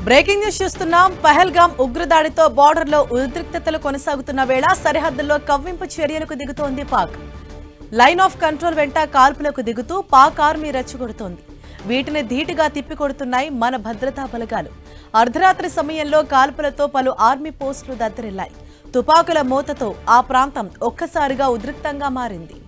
Breaking news చూస్తున్నాం. పహల్గాం ఉగ్రదాడితో బార్డర్లో ఉద్రిక్తతలు కొనసాగుతున్న వేళ సరిహద్దుల్లో కవ్వింపు చర్యలకు దిగుతోంది పాక్. లైన్ ఆఫ్ కంట్రోల్ వెంట కాల్పులకు దిగుతూ పాక్ ఆర్మీ రెచ్చగొడుతోంది. వీటిని ధీటుగా తిప్పికొడుతున్నాయి మన భద్రతా బలగాలు. అర్ధరాత్రి సమయంలో కాల్పులతో పలు ఆర్మీ పోస్టులు దద్దరిల్లాయి. తుపాకుల మోతతో ఆ ప్రాంతం ఒక్కసారిగా ఉద్రిక్తంగా మారింది.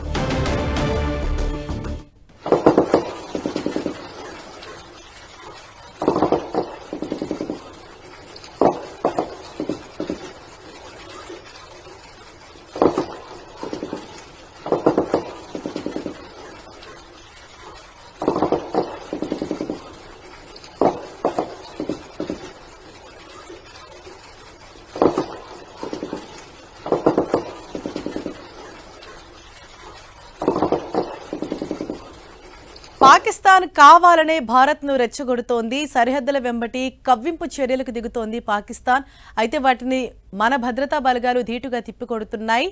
పాకిస్తాన్ కావాలనే భారత్ను రెచ్చగొడుతోంది. సరిహద్దుల వెంబటి కవ్వింపు చర్యలకు దిగుతోంది పాకిస్తాన్. అయితే వాటిని మన భద్రతా బలగాలు ధీటుగా తిప్పికొడుతున్నాయి.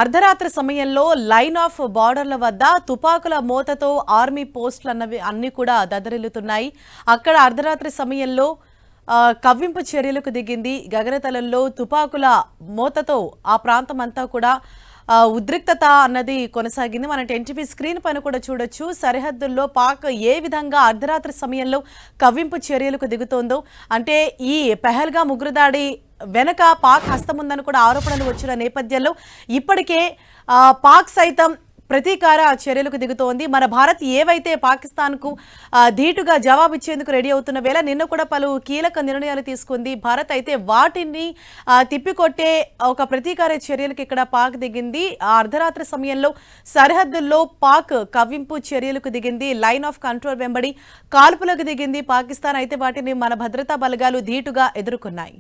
అర్ధరాత్రి సమయంలో లైన్ ఆఫ్ బార్డర్ల వద్ద తుపాకుల మోతతో ఆర్మీ పోస్టులు అన్ని కూడా దద్దరిల్లుతున్నాయి. అక్కడ అర్ధరాత్రి సమయంలో కవ్వింపు చర్యలకు దిగింది. గగనతలంలో తుపాకుల మోతతో ఆ ప్రాంతం అంతా కూడా ఉద్రిక్తత అన్నది కొనసాగింది. మన ఎన్టీవీ స్క్రీన్ పైన కూడా చూడొచ్చు. సరిహద్దుల్లో పాక్ ఏ విధంగా అర్ధరాత్రి సమయంలో కవ్వింపు చర్యలకు దిగుతోందో. అంటే ఈ పహల్గాం ఉగ్రదాడి వెనక పాక్ హస్తముందని కూడా ఆరోపణలు వచ్చిన నేపథ్యంలో ఇప్పటికే పాక్ సైతం ప్రతీకార చర్యలకు దిగుతోంది. మన భారత్ ఏవైతే పాకిస్తాన్కు ధీటుగా జవాబిచ్చేందుకు రెడీ అవుతున్న వేళ నిన్న కూడా పలు కీలక నిర్ణయాలు తీసుకుంది భారత్. అయితే వాటిని తిప్పికొట్టే ఒక ప్రతీకార చర్యలకు ఇక్కడ పాక్ దిగింది. అర్ధరాత్రి సమయంలో సరిహద్దుల్లో పాక్ కవ్వింపు చర్యలకు దిగింది. లైన్ ఆఫ్ కంట్రోల్ వెంబడి కాల్పులకు దిగింది పాకిస్తాన్. అయితే వాటిని మన భద్రతా బలగాలు ధీటుగా ఎదుర్కొన్నాయి.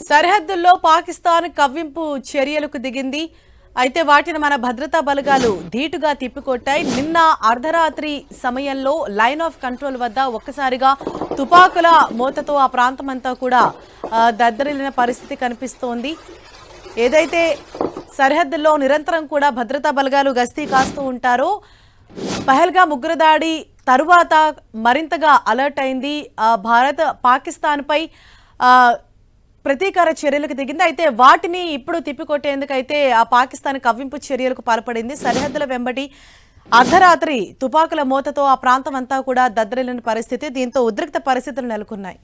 సరిహద్దుల్లో పాకిస్తాన్ కవ్వింపు చర్యలకు దిగింది. అయితే వాటిని మన భద్రతా బలగాలు ధీటుగా తిప్పికొట్టాయి. నిన్న అర్ధరాత్రి సమయంలో లైన్ ఆఫ్ కంట్రోల్ వద్ద ఒక్కసారిగా తుపాకుల మోతతో ఆ ప్రాంతం అంతా కూడా దద్దరిల్లిన పరిస్థితి కనిపిస్తోంది. ఏదైతే సరిహద్దుల్లో నిరంతరం కూడా భద్రతా బలగాలు గస్తీ కాస్తూ ఉంటారో, పహల్గాం ఉగ్రదాడి తరువాత మరింతగా అలర్ట్ అయింది భారత్. పాకిస్తాన్పై ప్రతీకార చర్యలకు దిగింది. అయితే వాటిని ఇప్పుడు తిప్పికొట్టేందుకైతే ఆ పాకిస్తాన్ కవ్వింపు చర్యలకు పాల్పడింది. సరిహద్దుల వెంబడి అర్ధరాత్రి తుపాకుల మోతతో ఆ ప్రాంతం అంతా కూడా దద్దరిల్లిన పరిస్థితి. దీంతో ఉద్రిక్త పరిస్థితులు నెలకొన్నాయి.